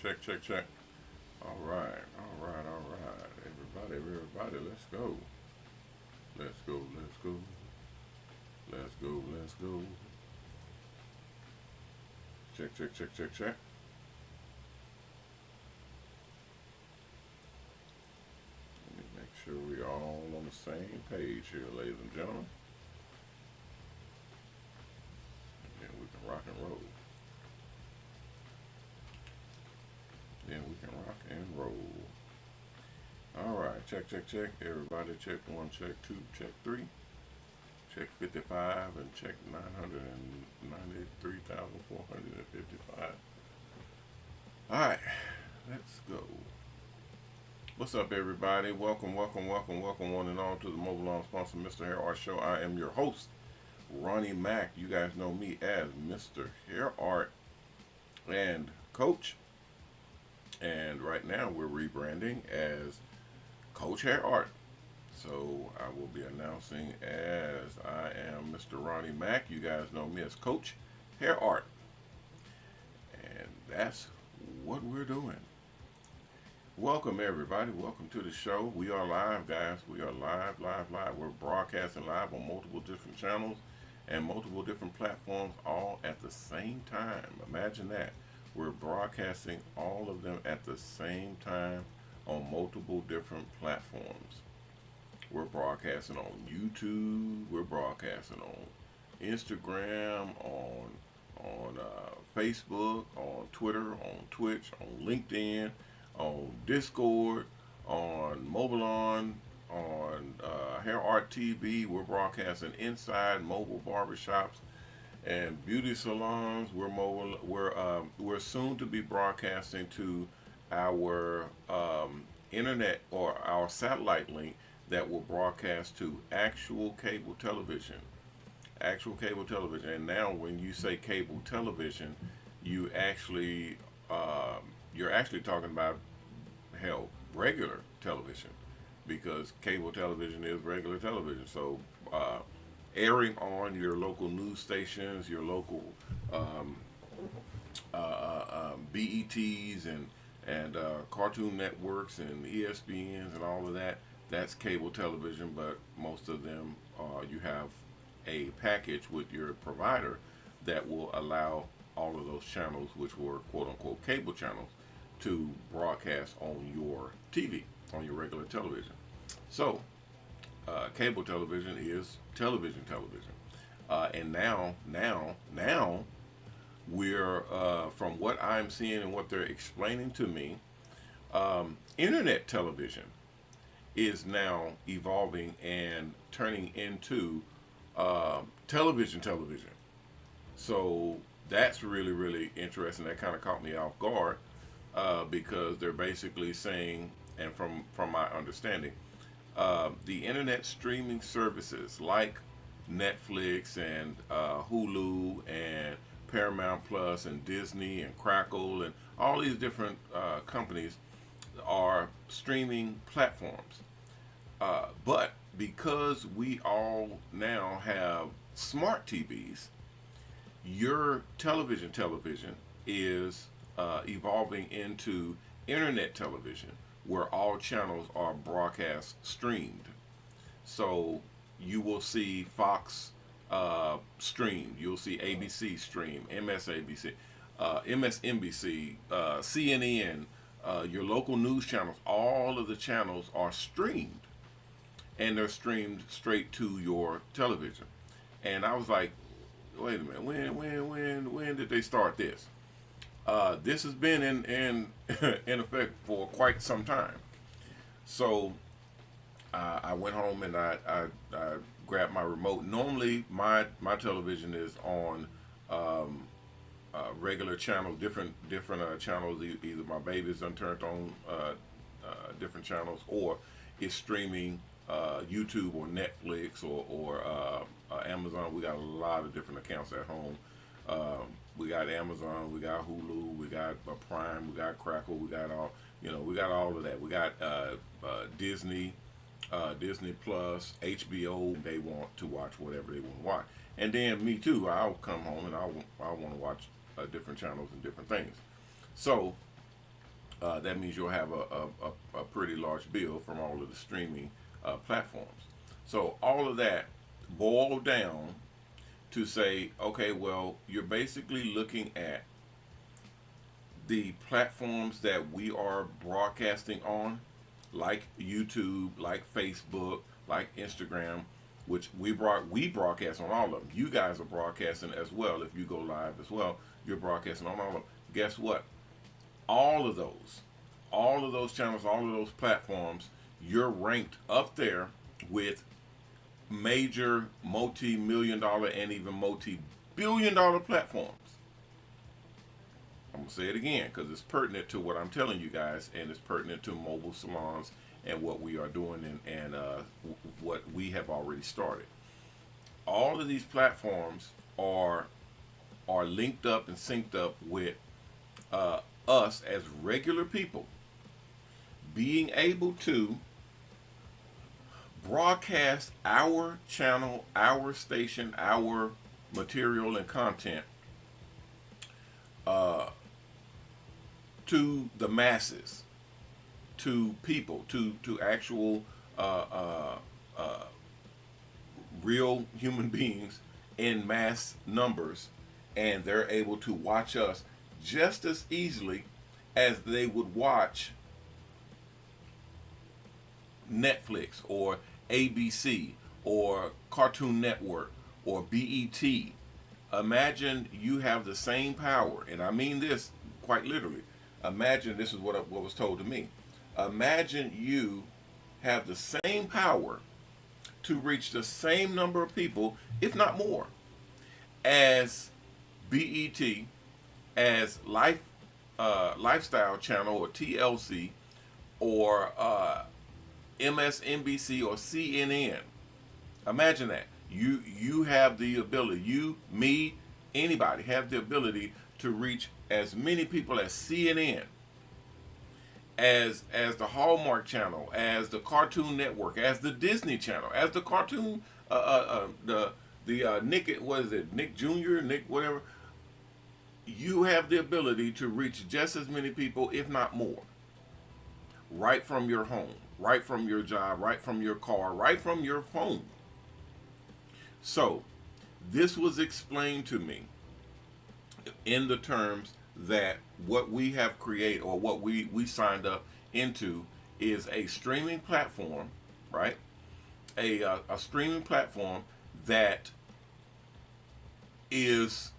Check, check, check. All right, all right, all right. Everybody, let's go. Let's go, let's go. Let's go, let's go. Check, check, check, check, check. Let me make sure we're all on the same page here, ladies and gentlemen. And then we can rock and roll. Then we can rock and roll. All right, check, check, check. Everybody, check one, check two, check three, check 55, and check 993,455. All right, let's go. What's up, everybody? Welcome, welcome, welcome, welcome, one and all, to the Mobile Salons sponsor, MrHairArt Show. I am your host, Ronnie Mac. You guys know me as MrHairArt and Coach. And right now we're rebranding as Coach Hair Art. So I will be announcing as I am Mr. Ronnie Mac. You guys know me as Coach Hair Art. And that's what we're doing. Welcome, everybody. Welcome to the show. We are live, guys. We are live. We're broadcasting live on multiple different channels and multiple different platforms all at the same time. Imagine that. We're broadcasting all of them at the same time on multiple different platforms. We're broadcasting on YouTube. We're broadcasting on Instagram, on Facebook, on Twitter, on Twitch, on LinkedIn, on Discord, on Mobile on Hair Art TV. We're broadcasting inside mobile barbershops and beauty salons. We're soon to be broadcasting to our internet or our satellite link that will broadcast to actual cable television. And now when you say cable television, you're actually talking about, hell, regular television, because cable television is regular television. So airing on your local news stations, your local BETs and Cartoon Networks and ESPNs and all of that. That's cable television, but most of them you have a package with your provider that will allow all of those channels, which were quote unquote cable channels, to broadcast on your TV, on your regular television. So cable television is television. And now we're, from what I'm seeing and what they're explaining to me, internet television is now evolving and turning into television. So that's really, really interesting. That kind of caught me off guard, because they're basically saying, and from my understanding, the internet streaming services like Netflix and Hulu and Paramount Plus and Disney and Crackle and all these different companies are streaming platforms. But because we all now have smart TVs, your television is evolving into internet television, where all channels are broadcast streamed. So you will see Fox streamed, you'll see ABC stream, MSNBC, CNN, your local news channels. All of the channels are streamed, and they're streamed straight to your television. And I was like, wait a minute, when did they start this? This has been in effect for quite some time. So I went home and I grabbed my remote. Normally my television is on regular channels, different channels. Either my baby's done turned on different channels, or it's streaming YouTube or Netflix or Amazon. We got a lot of different accounts at home. We got Amazon, we got Hulu, we got Prime, we got Crackle, we got all, we got all of that. We got Disney, Disney Plus, HBO. They want to watch whatever they want to watch. And then me too, I'll come home and I want to watch different channels and different things. So that means you'll have a pretty large bill from all of the streaming platforms. So all of that boiled down to say, okay, well, you're basically looking at the platforms that we are broadcasting on, like YouTube, like Facebook, like Instagram, which we broadcast on all of them. You guys are broadcasting as well. If you go live as well, you're broadcasting on all of them. Guess what? All of those channels, all of those platforms, you're ranked up there with major multi-million dollar and even multi-billion dollar platforms. I'm gonna say it again because it's pertinent to what I'm telling you guys, and it's pertinent to mobile salons and what we are doing, and what we have already started. All of these platforms are linked up and synced up with us as regular people being able to broadcast our channel, our station, our material and content to the masses, to people, to actual real human beings in mass numbers, and they're able to watch us just as easily as they would watch Netflix or ABC or Cartoon Network or BET. Imagine you have the same power, and I mean this quite literally. Imagine, this is what was told to me. Imagine you have the same power to reach the same number of people, if not more, as BET, as Lifestyle Channel or TLC, or MSNBC or CNN. Imagine that. You have the ability, you, me, anybody have the ability to reach as many people as CNN, as the Hallmark Channel, as the Cartoon Network, as the Disney Channel, as the cartoon the Nick, what is it, Nick Jr., Nick whatever. You have the ability to reach just as many people, if not more, right from your home, right from your job, right from your car, right from your phone. So this was explained to me in the terms that what we have created, or what we signed up into, is a streaming platform, right? A streaming platform that is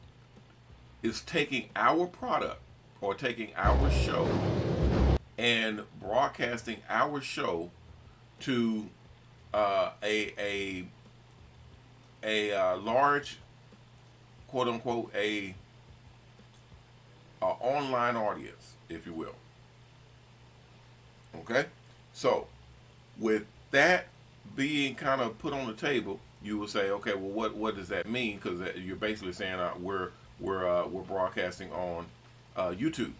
taking our product, or taking our show, and broadcasting our show to a large, quote unquote, a online audience, if you will. Okay, so with that being kind of put on the table, you will say, okay, well, what does that mean? Because you're basically saying we're broadcasting on YouTube.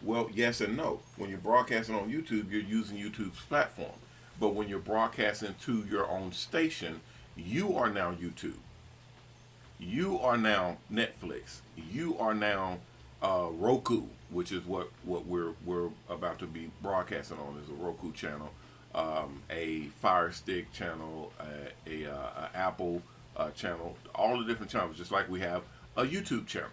Well, yes and no. When you're broadcasting on YouTube, you're using YouTube's platform. But when you're broadcasting to your own station, you are now YouTube. You are now Netflix. You are now Roku, which is what we're about to be broadcasting on, is a Roku channel, a Fire Stick channel, a Apple channel, all the different channels, just like we have a YouTube channel.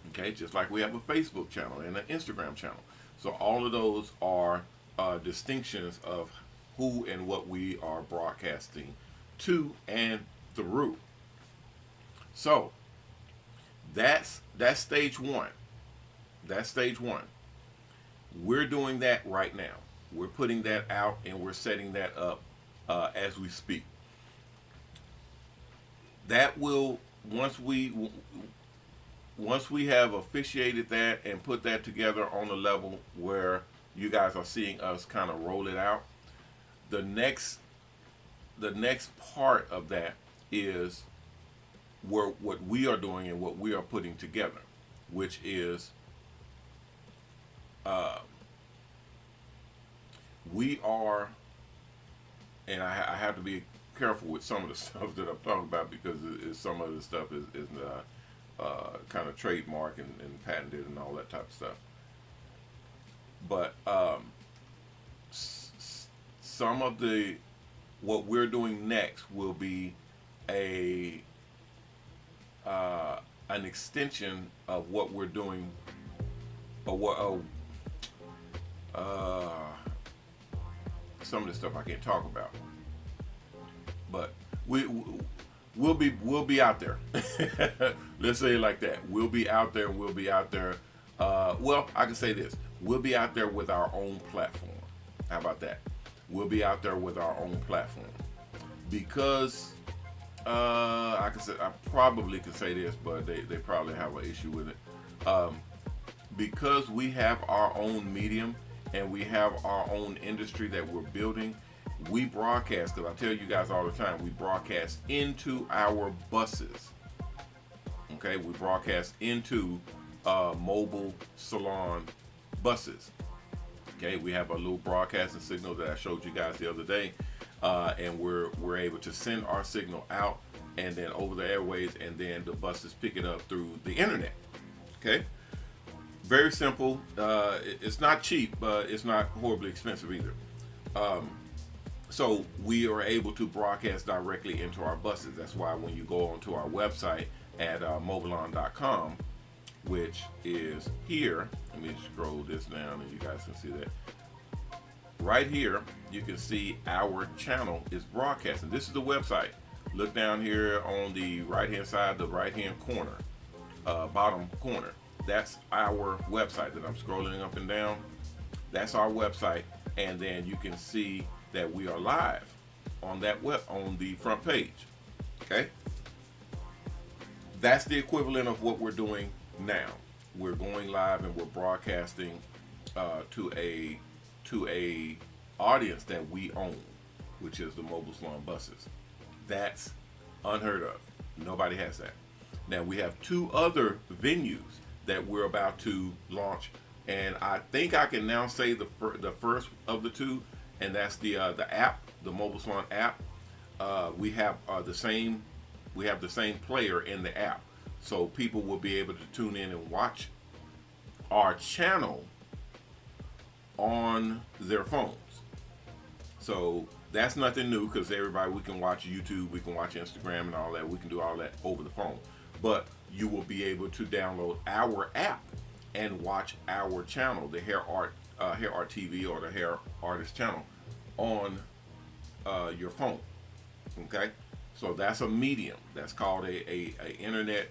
Okay, just like we have a Facebook channel and an Instagram channel. So all of those are distinctions of who and what we are broadcasting to and through. So that's stage one. That's stage one. We're doing that right now. We're putting that out and we're setting that up as we speak. That will, once we have officiated that and put that together on a level where you guys are seeing us kind of roll it out, the next part of that is what we are doing and what we are putting together, which is we are, and I have to be careful with some of the stuff that I'm talking about, because some of the stuff is kind of trademark and patented and all that type of stuff. But some of what we're doing next will be a an extension of what we're doing, or what some of the stuff I can't talk about, but we'll be out there. Let's say it like that. We'll be out there. We'll be out there. Well, I can say this: we'll be out there with our own platform. How about that? We'll be out there with our own platform, because I probably can say this, but they probably have an issue with it. Because we have our own medium and we have our own industry that we're building, we broadcast, because I tell you guys all the time, we broadcast into our buses. Okay, we broadcast into Mobile Salon Buses. Okay, we have a little broadcasting signal that I showed you guys the other day, and we're able to send our signal out and then over the airways, and then the buses pick it up through the internet. Okay, very simple. It's not cheap, but it's not horribly expensive either. So we are able to broadcast directly into our buses. That's why when you go onto our website at mobilon.com, which is here, let me scroll this down and you guys can see that. Right here, you can see our channel is broadcasting. This is the website. Look down here on the right-hand side, the right-hand corner, bottom corner. That's our website that I'm scrolling up and down. That's our website, and then you can see that we are live on that on the front page. Okay, that's the equivalent of what we're doing now. We're going live and we're broadcasting to a audience that we own, which is the Mobile Salon Buses. That's unheard of. Nobody has that. Now we have two other venues that we're about to launch, and I think I can now say the first of the two, and that's the app, the Mobile Salon app. We have the same player in the app, so people will be able to tune in and watch our channel on their phones. So that's nothing new, because we can watch YouTube, we can watch Instagram and all that. We can do all that over the phone. But you will be able to download our app and watch our channel, the HairArt TV or the Hair Artist channel, on your phone. Okay, so that's a medium. That's called a internet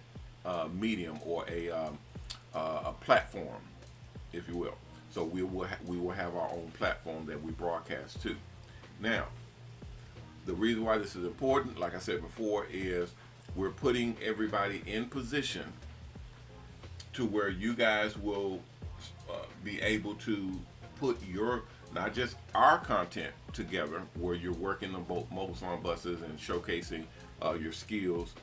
medium, or a platform, if you will. So we will have our own platform that we broadcast to. Now, the reason why this is important, like I said before, is we're putting everybody in position to where you guys will be able to put not just our content together, where you're working on both Mobile Salon Buses and showcasing your skills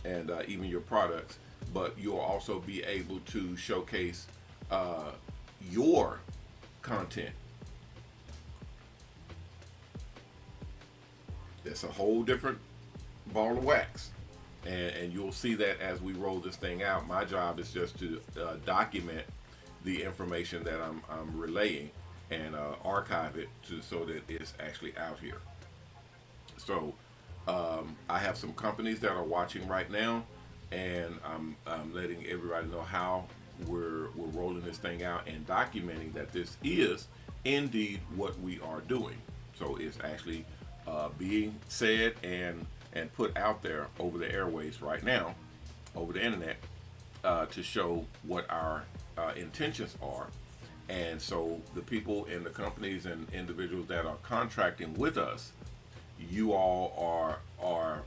and even your products, but you'll also be able to showcase your content. It's a whole different ball of wax, and you'll see that as we roll this thing out. My job is just to document the information that I'm relaying and archive it so that it's actually out here. So I have some companies that are watching right now, and I'm letting everybody know how we're rolling this thing out and documenting that this is indeed what we are doing. So it's actually being said and put out there over the airways right now, over the internet, to show what our intentions are. And so the people in the companies and individuals that are contracting with us, you all are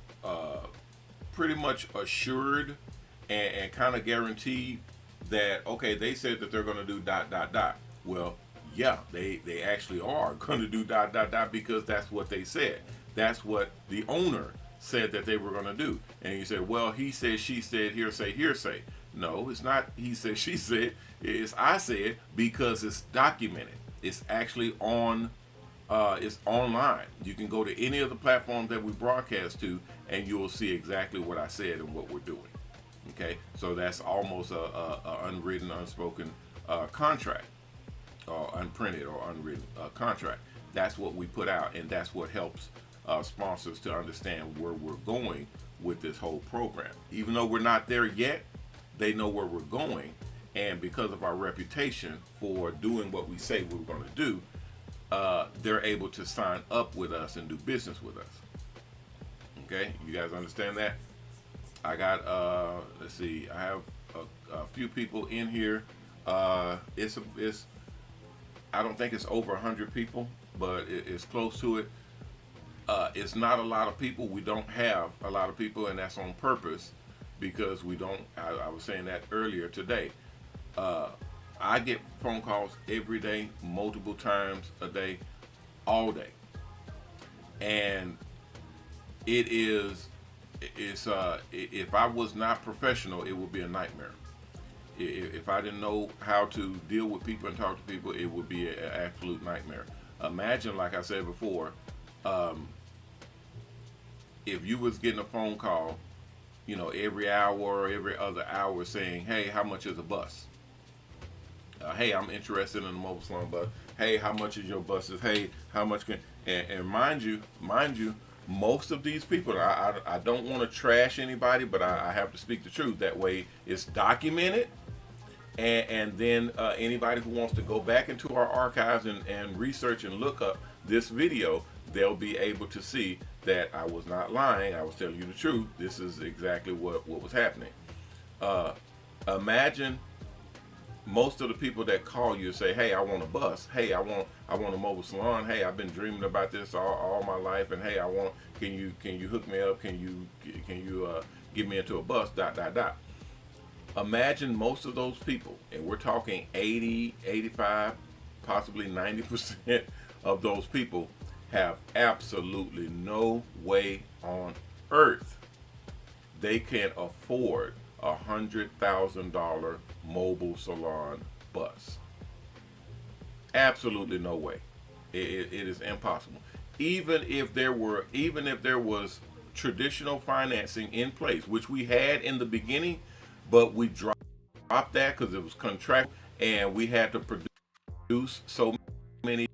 pretty much assured and kind of guaranteed that, okay, they said that they're going to do ... Well, yeah, they actually are going to do ... because that's what they said. That's what the owner said that they were going to do. And you said, well, he said, she said, hearsay. No, it's not he said, she said. It's I said, because it's documented. It's actually on, it's online. You can go to any of the platforms that we broadcast to, and you will see exactly what I said and what we're doing. Okay, so that's almost a unwritten, unspoken contract. or unprinted or unwritten contract. That's what we put out, and that's what helps sponsors to understand where we're going with this whole program. Even though we're not there yet, they know where we're going, and because of our reputation for doing what we say we're going to do, they're able to sign up with us and do business with us. Okay, you guys understand that? I got let's see, I have a few people in here. It's I don't think it's over 100 people, but it's close to it. It's not a lot of people. We don't have a lot of people, and that's on purpose, because we don't. I was saying that earlier today. I get phone calls every day, multiple times a day, all day, and it's if I was not professional, it would be a nightmare. If I didn't know how to deal with people and talk to people, it would be an absolute nightmare. Imagine, like I said before, if you was getting a phone call, every hour or every other hour saying, "Hey, how much is a bus? Hey, I'm interested in a mobile salon bus. Hey, how much is your buses? Hey, how much can?" And mind you, most of these people, I don't want to trash anybody, but I have to speak the truth. That way, it's documented. And then anybody who wants to go back into our archives and research and look up this video, they'll be able to see that I was not lying. I was telling you the truth. This is exactly what was happening. Imagine most of the people that call you and say, "Hey, I want a bus. Hey, I want a mobile salon. Hey, I've been dreaming about this all my life, and hey, can you hook me up? Can you get me into a bus? ... Imagine most of those people, and we're talking 80, 85, possibly 90% of those people have absolutely no way on earth they can afford $100,000 mobile salon bus. Absolutely no way. It is impossible. Even if there was traditional financing in place, which we had in the beginning, but we dropped that because it was contractual, and we had to produce so many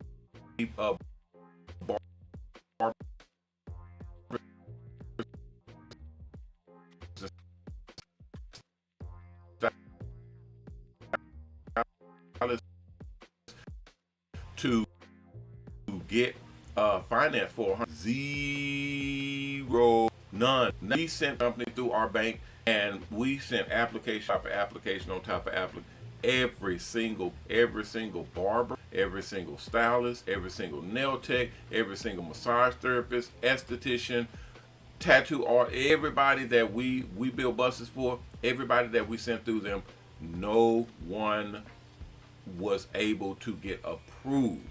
to get finance for zero, none. We sent company through our bank, and we sent application after application on top of application. Every single barber, every single stylist, every single nail tech, every single massage therapist, esthetician, tattoo art, everybody that we build buses for, everybody that we sent through them, no one was able to get approved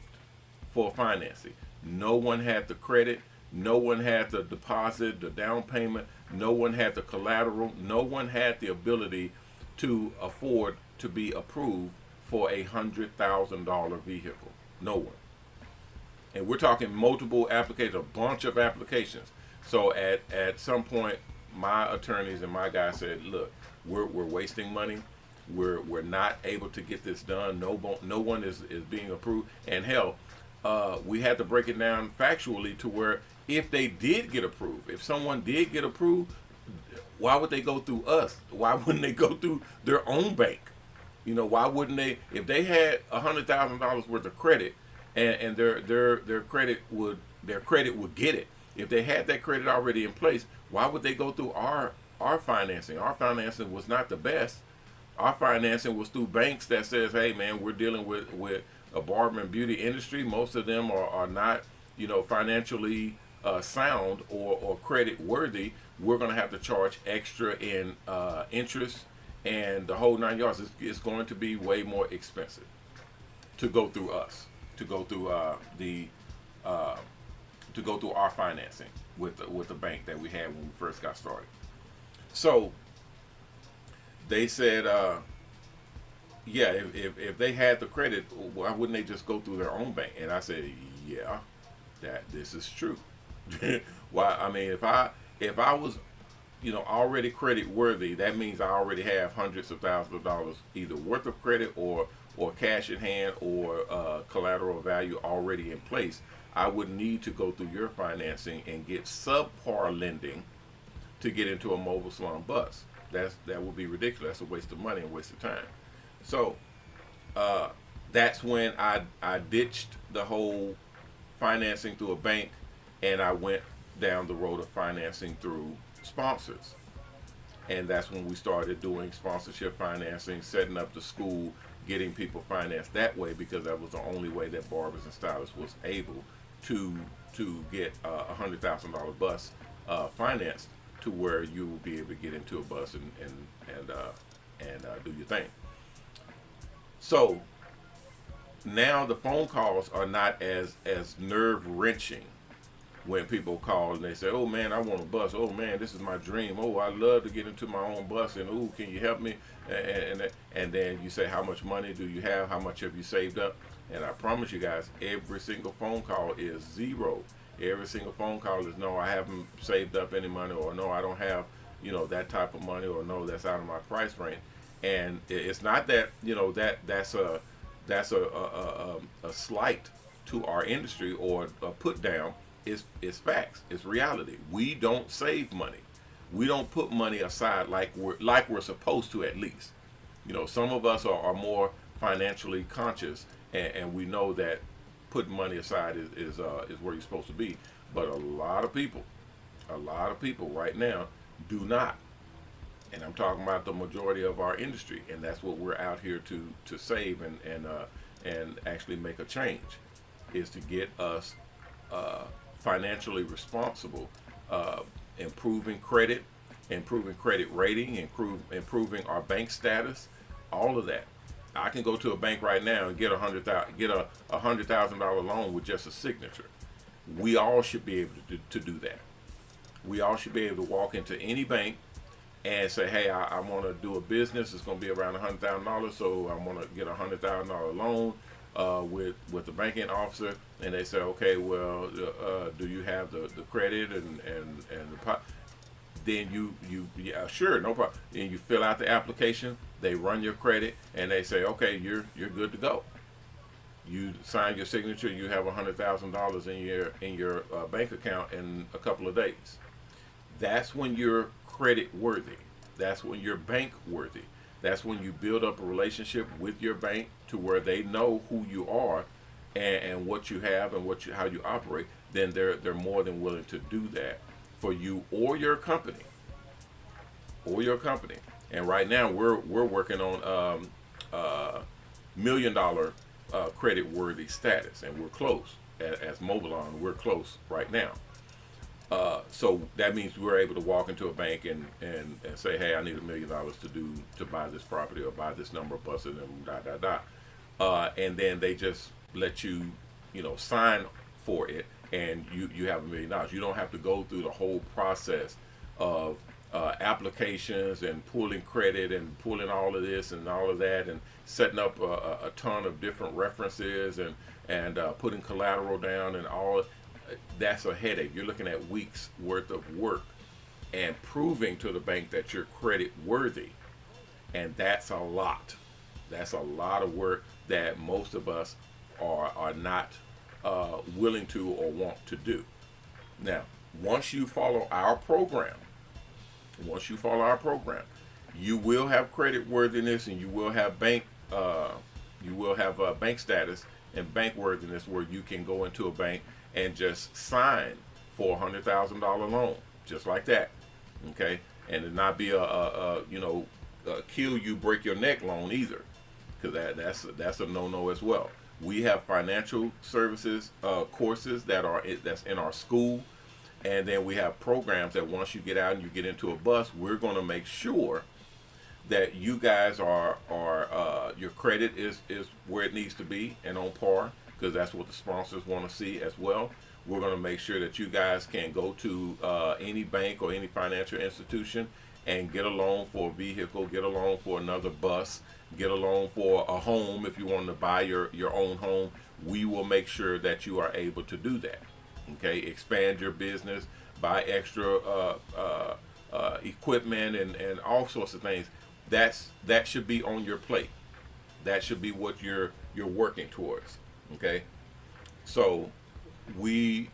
for financing. No one had the credit, no one had the deposit, the down payment, no one had the collateral, no one had the ability to afford to be approved for $100,000 vehicle. No one. And we're talking multiple applications, a bunch of applications. So at some point, my attorneys and my guys said, "Look, we're wasting money. We're not able to get this done. No one is being approved." And hell, we had to break it down factually to where if they did get approved, if someone did get approved, why would they go through us? Why wouldn't they go through their own bank? Why wouldn't they? If they had $100,000 worth of credit, and their credit would get it. If they had that credit already in place, why would they go through our financing? Our financing was not the best. Our financing was through banks that says, "Hey man, we're dealing with a barber and beauty industry. Most of them are not, financially sound or credit worthy. We're going to have to charge extra in interest and the whole 9 yards. It's going to be way more expensive to go through us, to go through our financing with the bank that we had when we first got started." So they said, "Yeah, if they had the credit, why wouldn't they just go through their own bank?" And I said, "Yeah, this is true." Why? I mean, if I was, already credit worthy, that means I already have hundreds of thousands of dollars either worth of credit or or cash in hand or collateral value already in place, I would need to go through your financing and get subpar lending to get into a mobile salon bus. That would be ridiculous. That's a waste of money and waste of time. So that's when I ditched the whole financing through a bank, and I went down the road of financing through sponsors. And that's when we started doing sponsorship financing, setting up the school, getting people financed that way, because that was the only way that barbers and stylists was able to get a $100,000 bus financed, to where you will be able to get into a bus and do your thing. So now the phone calls are not as nerve wrenching when people call and they say, "Oh man, I want a bus. Oh man, this is my dream. Oh, I love to get into my own bus. And oh, can you help me?" And then you say, "How much money do you have? How much have you saved up?" And I promise you guys, every single phone call is zero. Every single phone call is, "No, I haven't saved up any money," or "No, I don't have, that type of money," or "No, that's out of my price range." And it's not that, that's a slight to our industry or a put down. It's facts. It's reality. We don't save money. We don't put money aside like we're supposed to, at least. Some of us are more financially conscious, and we know that putting money aside is where you're supposed to be. But a lot of people right now do not. And I'm talking about the majority of our industry, and that's what we're out here to save and actually make a change, is to get us financially responsible, improving credit rating, improving our bank status, all of that. I can go to a bank right now and get a $100,000 loan with just a signature. We all should be able to do that. We all should be able to walk into any bank and say, "Hey, I want to do a business. It's going to be around $100,000, so I want to get a $100,000 loan with the banking officer." And they say, "Okay, well, do you have the credit and the?" Then yeah, sure, no problem. And you fill out the application. They run your credit, and they say, "Okay, you're good to go." You sign your signature. You have $100,000 in your bank account in a couple of days. That's when you're credit worthy. That's when you're bank worthy. That's when you build up a relationship with your bank to where they know who you are and what you have and how you operate. Then they're more than willing to do that for you or your company. And right now we're working on $1 million credit worthy status, and we're close. As Mobile Salon, we're close right now. So that means we're able to walk into a bank and say, "Hey, I need $1 million to buy this property or buy this number of buses and and then they just let you, sign for it, and you have $1 million. You don't have to go through the whole process of applications and pulling credit and pulling all of this and all of that and setting up a ton of different references and putting collateral down and all. That's a headache. You're looking at weeks worth of work and proving to the bank that you're credit worthy, and that's a lot. That's a lot of work that most of us are not willing to or want to do. Now, once you follow our program, you will have credit worthiness, and you will have bank status and bank worthiness, where you can go into a bank and just sign for a $100,000 loan, just like that, okay? And it not be a kill you, break your neck loan either, because that's a no-no as well. We have financial services courses that's in our school, and then we have programs that once you get out and you get into a bus, we're going to make sure that you guys are your credit is where it needs to be and on par, because that's what the sponsors want to see as well. We're going to make sure that you guys can go to any bank or any financial institution and get a loan for a vehicle, get a loan for another bus, get a loan for a home if you want to buy your own home. We will make sure that you are able to do that. Okay, expand your business, buy extra equipment and all sorts of things. That should be on your plate. That should be what you're working towards. Okay, so we're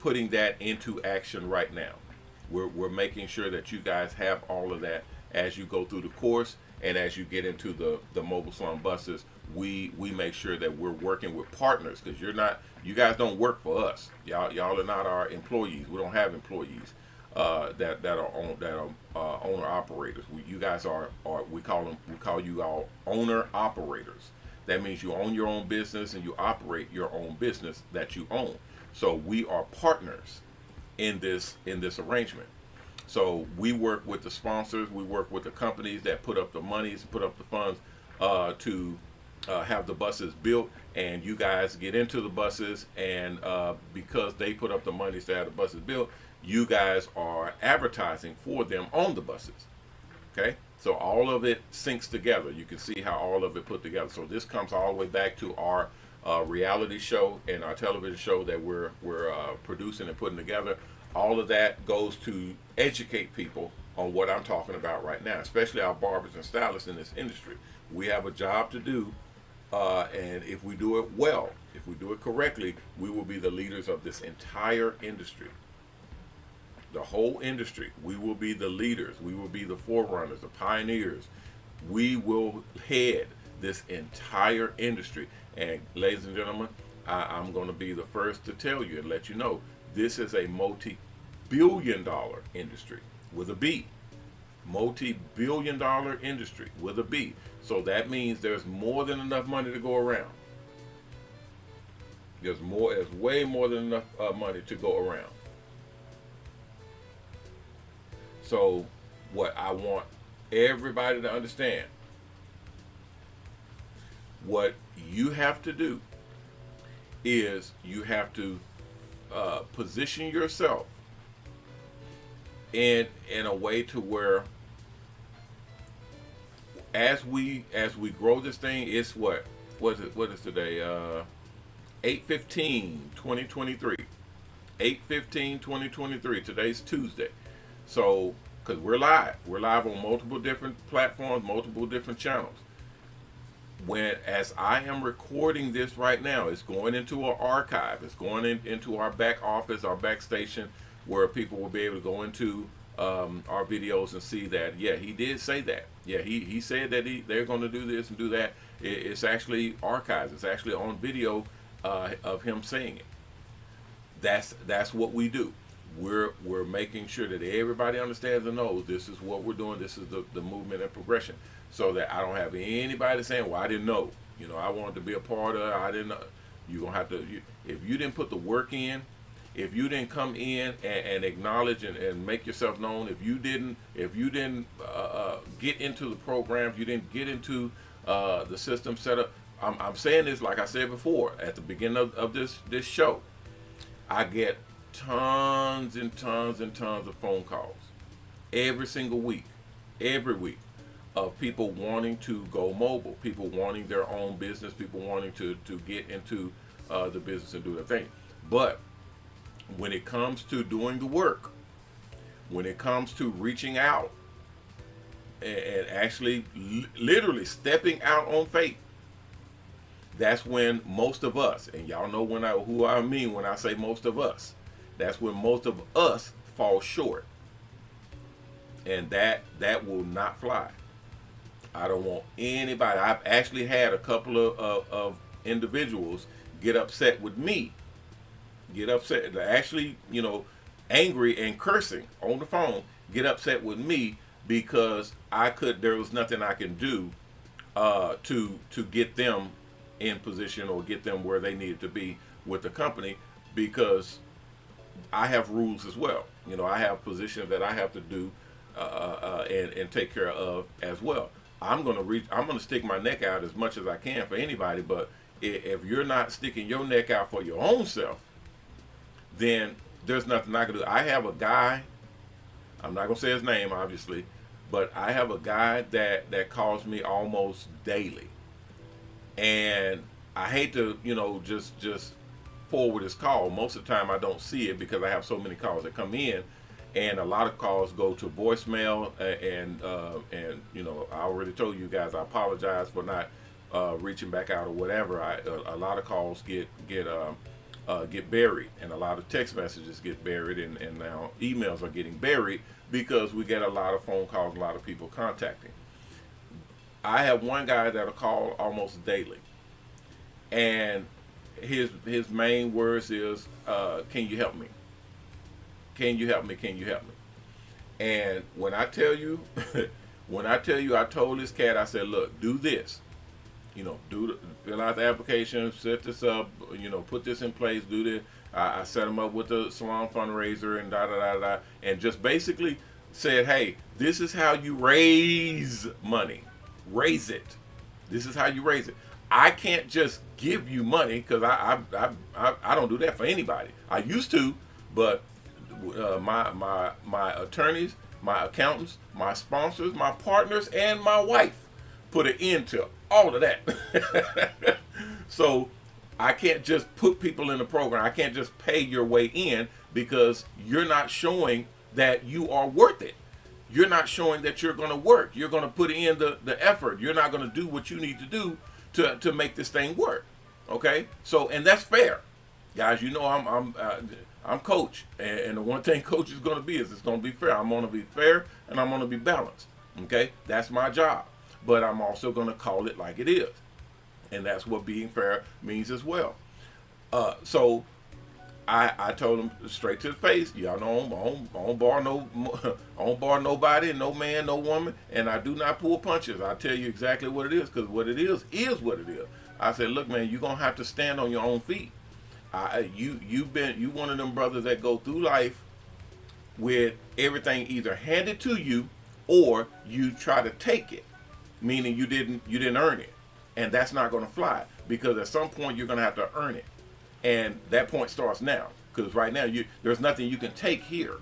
putting that into action right now. We're making sure that you guys have all of that as you go through the course, and as you get into the Mobile Salon Buses. We make sure that we're working with partners, because you guys don't work for us. Y'all are not our employees. We don't have employees that are owner operators. You guys are we call you all owner operators. That means you own your own business and you operate your own business that you own. So we are partners in this arrangement. So we work with the sponsors, we work with the companies that put up the monies, put up the funds to have the buses built, and you guys get into the buses, and because they put up the monies to have the buses built, you guys are advertising for them on the buses. Okay, so all of it syncs together. You can see how all of it put together. So this comes all the way back to our reality show and our television show that we're producing and putting together. All of that goes to educate people on what I'm talking about right now, especially our barbers and stylists in this industry. We have a job to do, and if we do it well, if we do it correctly, we will be the leaders of this entire industry. The whole industry. We will be the leaders. We will be the forerunners, the pioneers. We will head this entire industry. And ladies and gentlemen, I'm going to be the first to tell you and let you know, this is a multi-billion-dollar industry with a B. Multi-billion-dollar industry with a B. So that means there's more than enough money to go around. There's way more than enough money to go around. So what I want everybody to understand, what you have to do is you have to position yourself in a way to where as we grow this thing, it's what is today, 8/15/2023, 8/15/2023. Today's Tuesday. So because we're live on multiple different platforms, multiple different channels. As I am recording this right now, it's going into our archive. It's going into our back office, our back station, where people will be able to go into our videos and see that, yeah, he did say that. Yeah, he said that they're going to do this and do that. It's actually archived. It's actually on video of him saying it. That's what we do. We're making sure that everybody understands and knows this is what we're doing. This is the movement and progression, so that I don't have anybody saying, well, I didn't know. I wanted to be a part of it. I didn't know. You're going to have to, if you didn't put the work in, if you didn't come in and acknowledge and make yourself known, if you didn't get into the program, if you didn't get into the system set up, I'm saying this like I said before at the beginning of this show. I get tons and tons and tons of phone calls every single week, every week, of people wanting to go mobile, people wanting their own business, people wanting to get into the business and do their thing. But when it comes to doing the work, when it comes to reaching out and actually literally stepping out on faith, that's when most of us, and y'all know who I mean when I say most of us, that's when most of us fall short. And that will not fly. I don't want anybody. I've actually had a couple of individuals get upset with me. Get upset, actually, angry and cursing on the phone, get upset with me because there was nothing I can do to get them in position or get them where they needed to be with the company, because I have rules as well. I have positions that I have to do and take care of as well. I'm gonna stick my neck out as much as I can for anybody, but if you're not sticking your neck out for your own self, then there's nothing I can do. I have a guy, I'm not gonna say his name obviously, but I have a guy that calls me almost daily, and I hate to just forward his call. Most of the time I don't see it because I have so many calls that come in, and a lot of calls go to voicemail. And you know, I already told you guys, I apologize for not reaching back out or whatever. A lot of calls get buried, and a lot of text messages get buried, and now emails are getting buried because we get a lot of phone calls, a lot of people contacting. I have one guy that'll call almost daily, and his main words is, "Can you help me? Can you help me? Can you help me?" And when I tell you, I told this cat, I said, "Look, do this. You know, fill out the application, set this up. You know, put this in place. Do this." I set him up with the salon fundraiser and da da da da, and just basically said, "Hey, this is how you raise money. Raise it. This is how you raise it. I can't just give you money because I don't do that for anybody. I used to, but my attorneys, my accountants, my sponsors, my partners, and my wife put an end to all of that. So I can't just put people in the program. I can't just pay your way in because you're not showing that you are worth it. You're not showing that you're going to work. You're going to put in the effort. You're not going to do what you need to do to make this thing work." Okay, so, and that's fair, guys. You know, I'm coach, and the one thing coach is going to be is it's going to be fair. I'm going to be fair, and I'm going to be balanced. Okay, that's my job, but I'm also going to call it like it is, and that's what being fair means as well. So I told him straight to the face, y'all know I don't bar nobody, no man, no woman, and I do not pull punches. I tell you exactly what it is, because what it is what it is. I said, "Look, man, you're gonna have to stand on your own feet. You one of them brothers that go through life with everything either handed to you or you try to take it, meaning you didn't earn it, and that's not gonna fly, because at some point you're gonna have to earn it." And that point starts now, because right now there's nothing you can take here,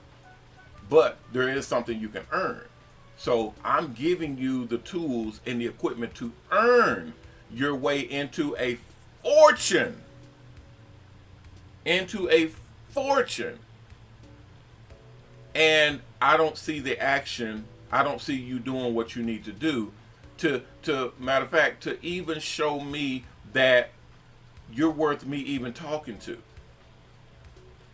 but there is something you can earn. So I'm giving you the tools and the equipment to earn your way into a fortune. Into a fortune. And I don't see the action. I don't see you doing what you need to do to matter of fact, to even show me that you're worth me even talking to.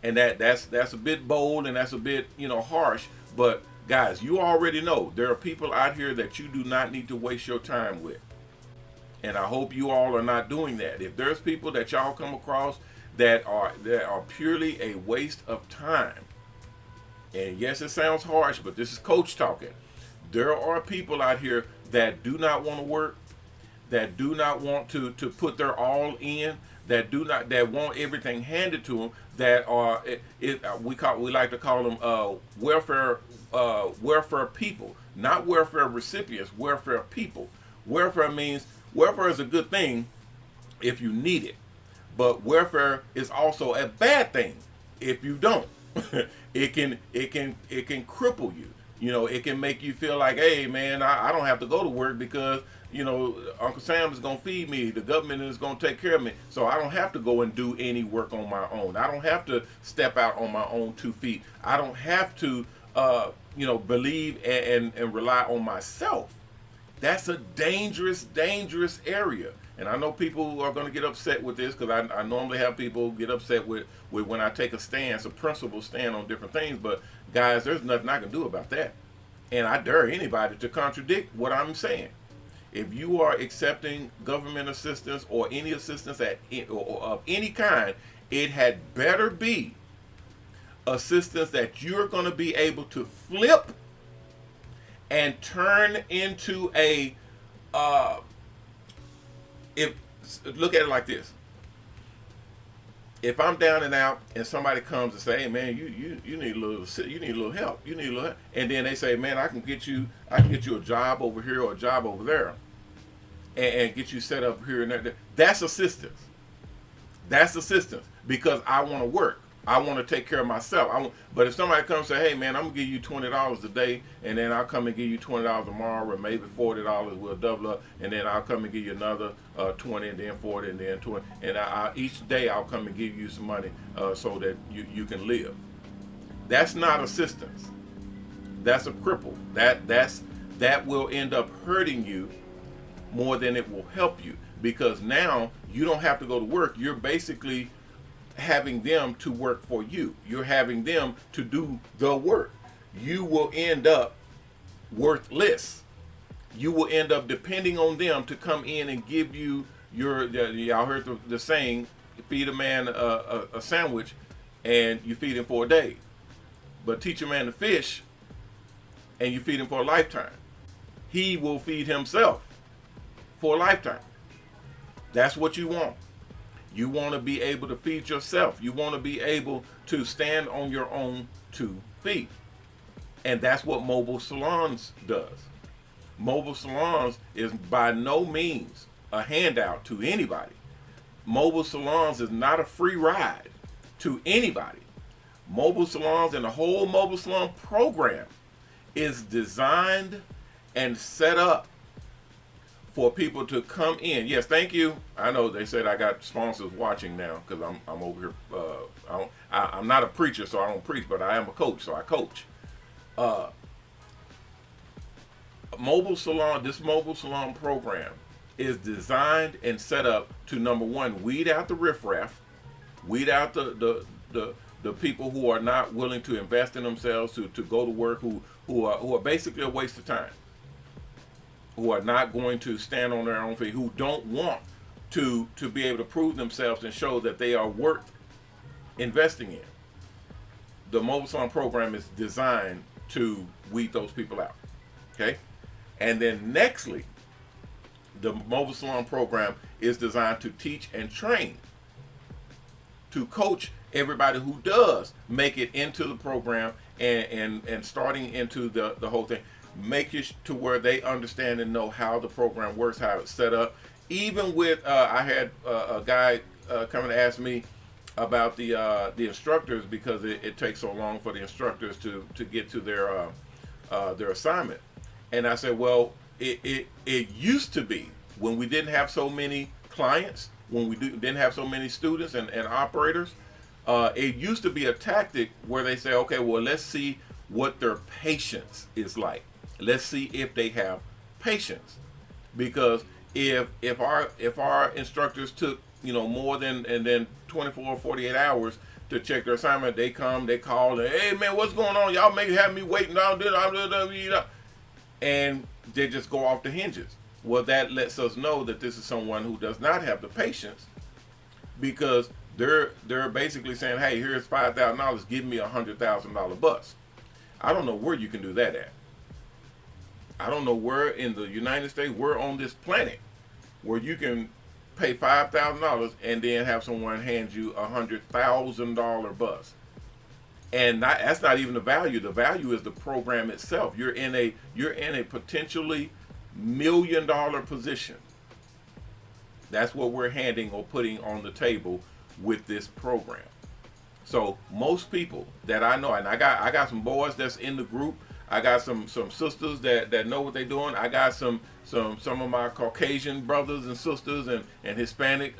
And that's a bit bold, and that's a bit, harsh, but guys, you already know there are people out here that you do not need to waste your time with. And I hope you all are not doing that. If there's people that y'all come across that are purely a waste of time, and yes, it sounds harsh, but this is coach talking. There are people out here that do not want to work, that do not want to put their all in, that want everything handed to them, that are we like to call them welfare people, not welfare recipients, welfare people. Welfare is a good thing if you need it, but welfare is also a bad thing if you don't. It can cripple you. It can make you feel like, hey man, I don't have to go to work because Uncle Sam is going to feed me. The government is going to take care of me. So I don't have to go and do any work on my own. I don't have to step out on my own 2 feet. I don't have to, believe and rely on myself. That's a dangerous, dangerous area. And I know people are going to get upset with this, because I normally have people get upset with when I take a principled stand on different things. But guys, there's nothing I can do about that. And I dare anybody to contradict what I'm saying. If you are accepting government assistance or any assistance of any kind, it had better be assistance that you're going to be able to flip and turn into look at it like this. If I'm down and out and somebody comes and say, "Hey man, you need a little help. You need a little help," and then they say, "Man, I can get you a job over here or a job over there, and get you set up here and there." That's assistance. That's assistance, because I want to work. I want to take care of myself. But if somebody comes and say, "Hey man, I'm gonna give you $20 today, and then I'll come and give you $20 tomorrow, or maybe $40, we'll double up, and then I'll come and give you another 20, and then 40, and then 20, and each day I'll come and give you some money so that you can live." That's not assistance. That's a cripple. That will end up hurting you more than it will help you, because now you don't have to go to work. You're basically having them to work for you. You're having them to do the work. You will end up worthless. You will end up depending on them to come in and give you y'all heard the saying, feed a man a sandwich and you feed him for a day. But teach a man to fish and you feed him for a lifetime. He will feed himself for a lifetime. That's what you want. You want to be able to feed yourself. You want to be able to stand on your own 2 feet. And that's what Mobile Salons does. Mobile Salons is by no means a handout to anybody. Mobile Salons is not a free ride to anybody. Mobile Salons and the whole Mobile Salon program is designed and set up for people to come in. Yes, thank you. I know they said I got sponsors watching now because I'm over here. I'm not a preacher, so I don't preach, but I am a coach, so I coach. This Mobile Salon program is designed and set up to, number one, weed out the riffraff, weed out the people who are not willing to invest in themselves, to go to work, who are basically a waste of time, who are not going to stand on their own feet, who don't want to be able to prove themselves and show that they are worth investing in. The Mobile Salon program is designed to weed those people out. Okay? And then nextly, the Mobile Salon program is designed to teach and train, to coach everybody who does make it into the program and starting into the whole thing, make it to where they understand and know how the program works, how it's set up. Even with, I had a guy come and ask me about the instructors, because it takes so long for the instructors to get to their assignment. And I said, well, it used to be, when we didn't have so many clients, when we didn't have so many students and operators, it used to be a tactic where they say, okay, well, let's see what their patience is like. Let's see if they have patience. Because if our instructors took more than 24 or 48 hours to check their assignment, they come, they call, and, hey man, what's going on? Y'all may have me waiting down there, and they just go off the hinges. Well, that lets us know that this is someone who does not have the patience, because they're basically saying, hey, here's $5,000, give me $100,000 bus. I don't know where you can do that at. I don't know where in the United States, where on this planet, where you can pay $5,000 and then have someone hand you $100,000 bus. And that's not even the value. The value is the program itself. You're in a potentially $1 million position. That's what we're handing or putting on the table with this program. So most people that I know, and I got some boys that's in the group. I got some sisters that know what they're doing. I got some of my Caucasian brothers and sisters and Hispanic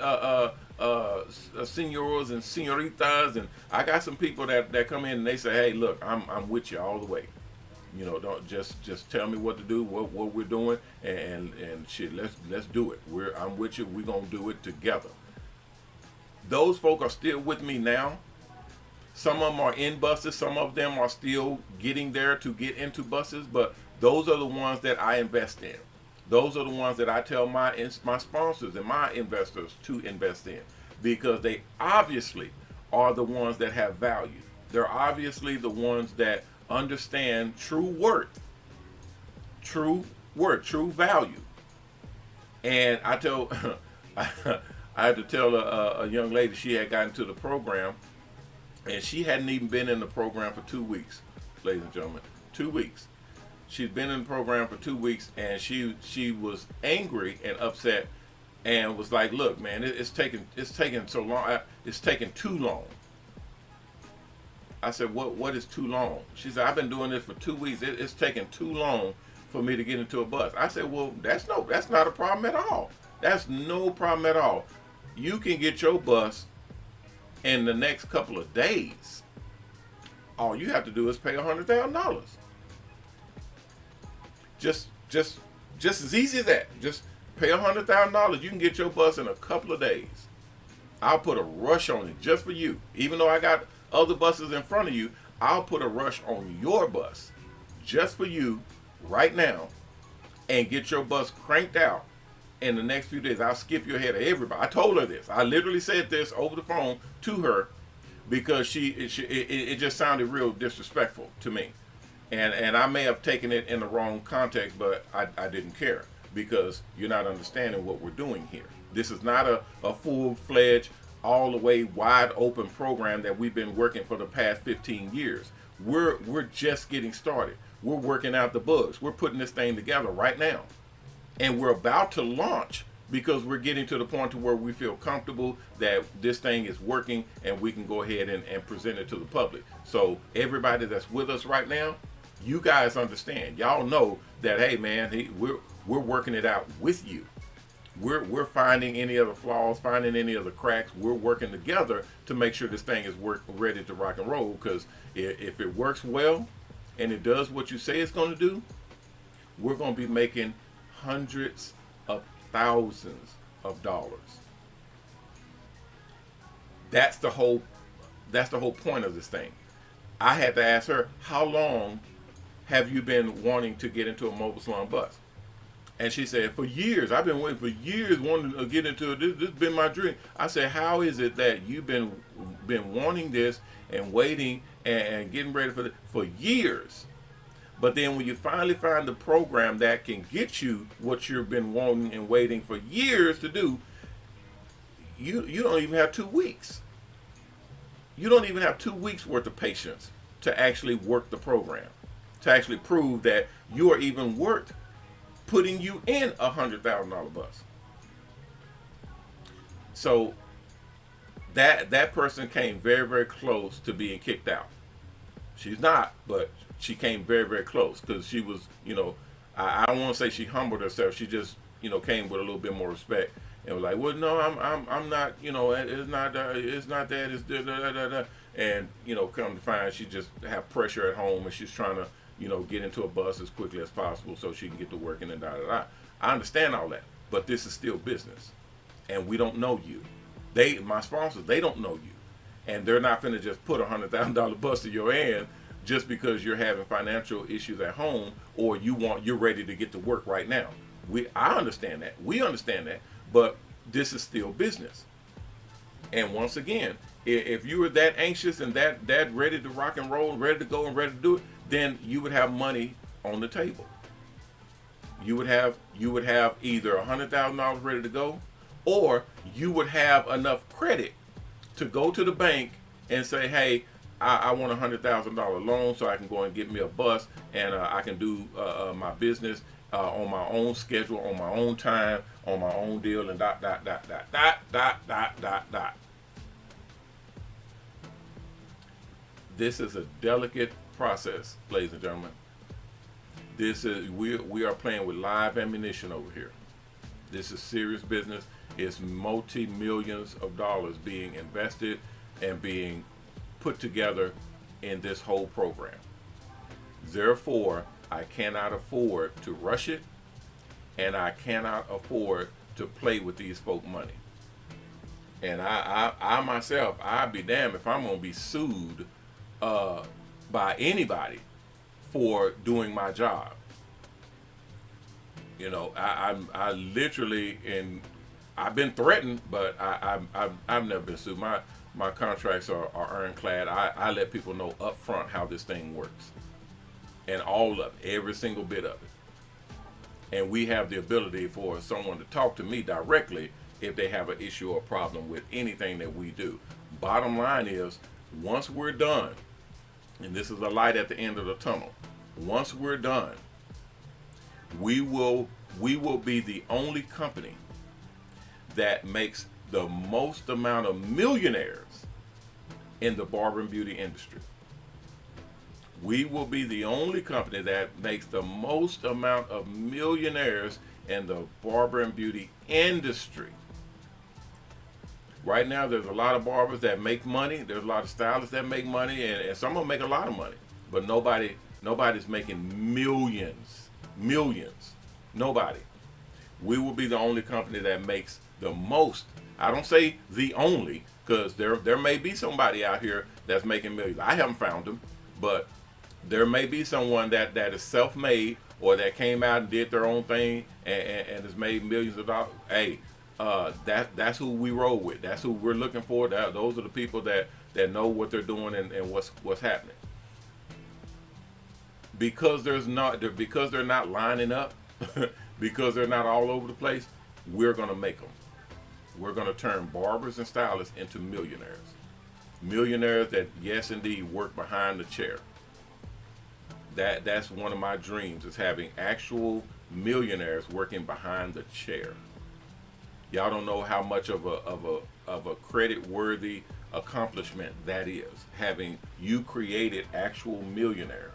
senors and senoritas, and I got some people that come in and they say, hey, look, I'm with you all the way. Don't just tell me what to do, what we're doing, and shit, let's do it. I'm with you. We're gonna do it together. Those folk are still with me now. Some of them are in buses. Some of them are still getting there to get into buses. But those are the ones that I invest in. Those are the ones that I tell my sponsors and my investors to invest in, because they obviously are the ones that have value. They're obviously the ones that understand true worth, true value. And I had to tell a young lady, she had gotten to the program, and she hadn't even been in the program for 2 weeks, ladies and gentlemen, 2 weeks. She'd been in the program for 2 weeks, and she was angry and upset, and was like, "Look, man, it's taking so long. It's taking too long." I said, "What is too long?" She said, "I've been doing this for 2 weeks. It's taking too long for me to get into a bus." I said, "Well, that's not a problem at all. That's no problem at all. You can get your bus in the next couple of days. All you have to do is pay $100,000. Just as easy as that. Just pay $100,000. You can get your bus in a couple of days. I'll put a rush on it just for you. Even though I got other buses in front of you, I'll put a rush on your bus just for you right now and get your bus cranked out in the next few days. I'll skip you ahead of everybody. I told her this. I literally said this over the phone to her because it just sounded real disrespectful to me. And I may have taken it in the wrong context, but I didn't care because you're not understanding what we're doing here. This is not a full-fledged, all the way wide open program that we've been working for the past 15 years. We're just getting started. We're working out the bugs. We're putting this thing together right now. And we're about to launch because we're getting to the point to where we feel comfortable that this thing is working and we can go ahead and present it to the public. So everybody that's with us right now, you guys understand. Y'all know that, hey man, we're working it out with you. We're finding any other flaws, finding any other cracks. We're working together to make sure this thing is ready to rock and roll. Because if it works well and it does what you say it's going to do, we're going to be making hundreds of thousands of dollars. That's the whole point of this thing. I had to ask her, how long have you been wanting to get into a mobile salon bus? And she said, for years. I've been waiting for years wanting to get into it. This has been my dream. I said, how is it that you've been wanting this and waiting and getting ready for this for years? But then when you finally find the program that can get you what you've been wanting and waiting for years to do, you don't even have 2 weeks. You don't even have 2 weeks worth of patience to actually work the program, to actually prove that you are even worth putting you in a $100,000 bus. So that person came very, very close to being kicked out. She's not, but she came very, very close because she was, I don't want to say she humbled herself. She just, came with a little bit more respect and was like, well, no, I'm not, it's not that, it's da, da, da, da. And, come to find she just have pressure at home and she's trying to, get into a bus as quickly as possible so she can get to work and da da da. I understand all that, but this is still business, and we don't know you. My sponsors, they don't know you, and they're not finna just put $100,000 bus to your hand just because you're having financial issues at home or you're ready to get to work right now. I understand that. We understand that, but this is still business. And once again, if you were that anxious and that ready to rock and roll, ready to go and ready to do it, then you would have money on the table. You would have either $100,000 ready to go, or you would have enough credit to go to the bank and say, hey, I want a $100,000 loan so I can go and get me a bus and I can do my business on my own schedule, on my own time, on my own deal, and dot, dot, dot, dot, dot, dot, dot, dot, dot. This is a delicate process, ladies and gentlemen. We are playing with live ammunition over here. This is serious business. It's multi-millions of dollars being invested and being put together in this whole program. Therefore, I cannot afford to rush it, and I cannot afford to play with these folk money. And I myself, I'd be damned if I'm gonna be sued by anybody for doing my job. I literally, and I've been threatened, but I've never been sued. My contracts are ironclad. I let people know up front how this thing works, and all of it, every single bit of it. And we have the ability for someone to talk to me directly if they have an issue or problem with anything that we do. Bottom line is, once we're done, and this is a light at the end of the tunnel, once we're done, we will be the only company that makes the most amount of millionaires in the barber and beauty industry. We will be the only company that makes the most amount of millionaires in the barber and beauty industry. Right now, there's a lot of barbers that make money. There's a lot of stylists that make money, and some of them make a lot of money. But nobody's making millions. Nobody. We will be the only company that makes the most. I don't say the only, because there may be somebody out here that's making millions. I haven't found them, but there may be someone that is self-made, or that came out and did their own thing and has made millions of dollars. Hey, that's who we roll with. That's who we're looking for. Those are the people that know what they're doing and what's happening. Because they're not lining up, because they're not all over the place, we're gonna make them. We're gonna turn barbers and stylists into millionaires. Millionaires that, yes indeed, work behind the chair. That's one of my dreams, is having actual millionaires working behind the chair. Y'all don't know how much of a credit-worthy accomplishment that is. Having you created actual millionaires.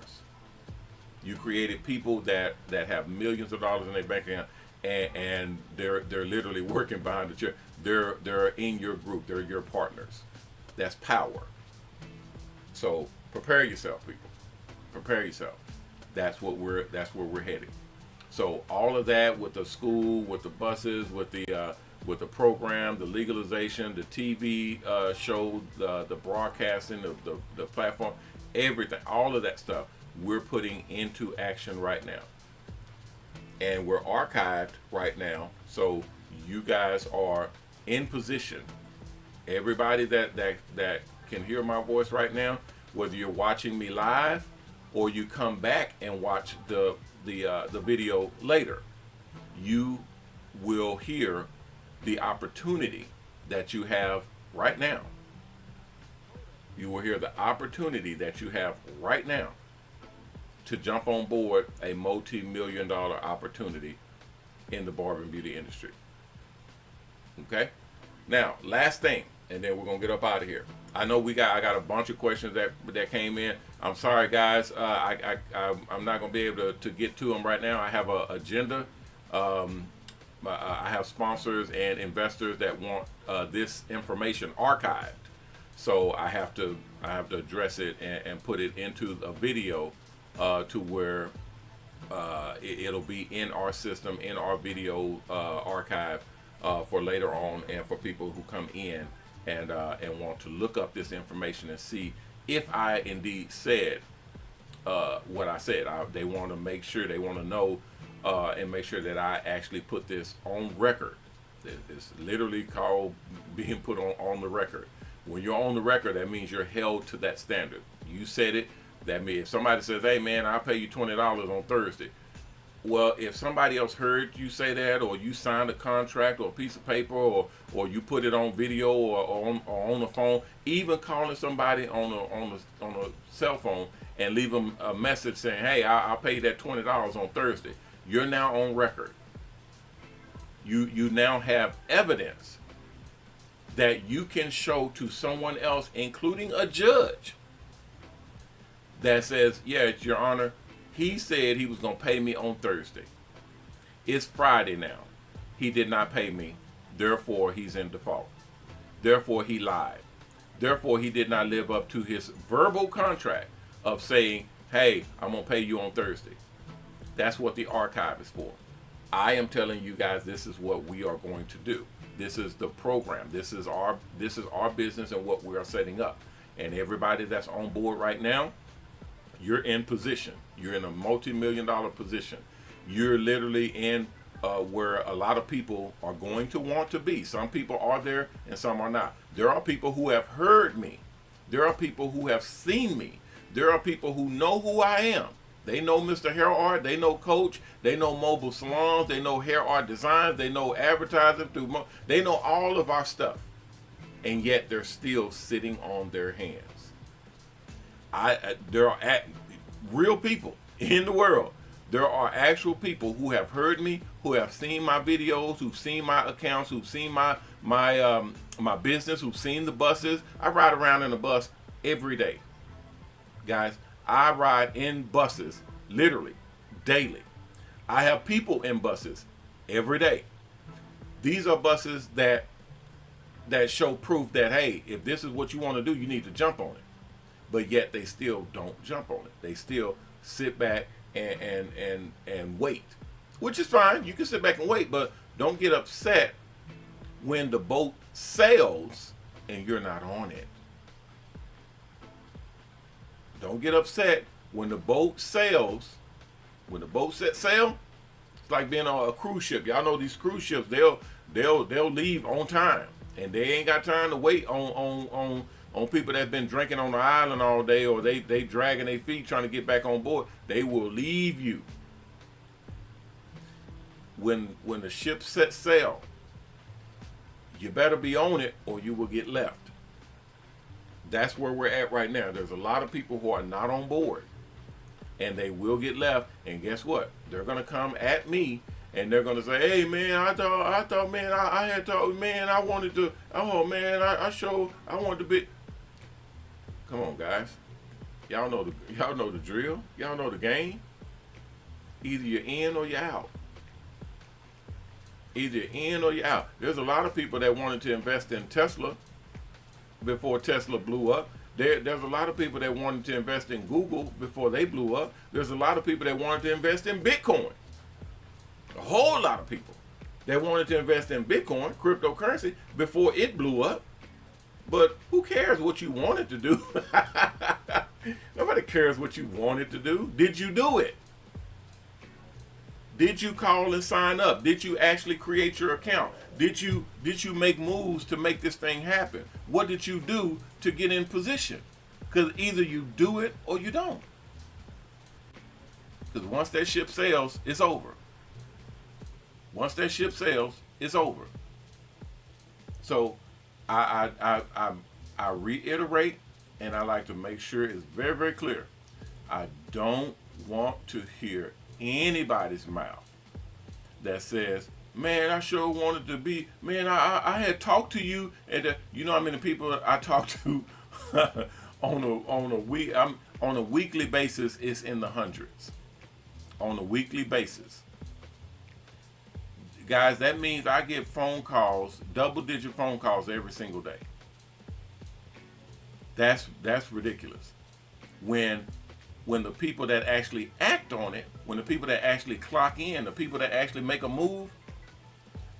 You created people that have millions of dollars in their bank account, and they're literally working behind the chair. They're in your group. They're your partners. That's power. So prepare yourself, people. Prepare yourself. That's where we're heading. So all of that, with the school, with the buses, with the program, the legalization, the TV show, the broadcasting, the platform, everything, all of that stuff, we're putting into action right now. And we're archived right now, so you guys are in position. Everybody that can hear my voice right now, whether you're watching me live or you come back and watch the video later, you will hear the opportunity that you have right now. You will hear the opportunity that you have right now to jump on board a multi-million-dollar opportunity in the barber and beauty industry. Okay? Now, last thing, and then we're gonna get up out of here. I know I got a bunch of questions that came in. I'm sorry, guys. I'm not gonna be able to get to them right now. I have an agenda. I have sponsors and investors that want this information archived, so I have to address it and put it into a video to where it'll be in our system, in our video archive for later on, and for people who come in and want to look up this information and see if I indeed said what I said. They want to make sure, they want to know and make sure that I actually put this on record. It's literally called being put on the record. When you're on the record, that means you're held to that standard. You said it. That means if somebody says, "Hey man, I'll pay you $20 on Thursday." Well, if somebody else heard you say that, or you signed a contract or a piece of paper, or you put it on video or on the phone, even calling somebody on a cell phone and leave them a message saying, "Hey, I'll pay you that $20 on Thursday," you're now on record. You now have evidence that you can show to someone else, including a judge, that says, "Yes, Your Honor, he said he was going to pay me on Thursday. It's Friday now. He did not pay me. Therefore, he's in default. Therefore, he lied. Therefore, he did not live up to his verbal contract of saying, 'Hey, I'm going to pay you on Thursday.'" That's what the archive is for. I am telling you guys, this is what we are going to do. This is the program. This is our business and what we are setting up. And everybody that's on board right now, you're in position. You're in a multi-million-dollar position. You're literally in where a lot of people are going to want to be. Some people are there and some are not. There are people who have heard me. There are people who have seen me. There are people who know who I am. They know MrHairArt. They know Coach. They know Mobile Salons. They know Hair Art Designs. They know advertising through. They know all of our stuff, and yet they're still sitting on their hands. There are real people in the world. There are actual people who have heard me, who have seen my videos, who've seen my accounts, who've seen my business, who've seen the buses. I ride around in a bus every day, guys. I ride in buses literally daily. I have people in buses every day. These are buses that that show proof that, hey, if this is what you want to do, you need to jump on it. But yet they still don't jump on it. They still sit back and wait, which is fine. You can sit back and wait, but don't get upset when the boat sails and you're not on it. Don't get upset when the boat sails. When the boat set sail, it's like being on a cruise ship. Y'all know these cruise ships, they'll leave on time, and they ain't got time to wait on people that's been drinking on the island all day, or they dragging their feet trying to get back on board. They will leave you. When the ship sets sail, you better be on it or you will get left. That's where we're at right now. There's a lot of people who are not on board, and they will get left. And guess what? They're gonna come at me, and they're gonna say, "Hey man, I thought, man, I had thought, man, I wanted to. Oh man, I wanted to be." Come on, guys. Y'all know the drill. Y'all know the game. Either you're in or you're out. Either you're in or you're out. There's a lot of people that wanted to invest in Tesla before Tesla blew up. There's a lot of people that wanted to invest in Google before they blew up. There's a lot of people that wanted to invest in Bitcoin. A whole lot of people that wanted to invest in Bitcoin, cryptocurrency, before it blew up. But who cares what you wanted to do? Nobody cares what you wanted to do. Did you do it? Did you call and sign up? Did you actually create your account? Did you make moves to make this thing happen? What did you do to get in position? Because either you do it or you don't. Because once that ship sails, it's over. Once that ship sails, it's over. So I reiterate, and I like to make sure it's very, very clear. I don't want to hear anybody's mouth that says, "Man, I sure wanted to be, man, I had talked to you," and you know how many people I talk to on a weekly basis. It's in the hundreds on a weekly basis, guys. That means I get phone calls, double-digit phone calls every single day. That's ridiculous. When the people that actually act on it, when the people that actually clock in, the people that actually make a move,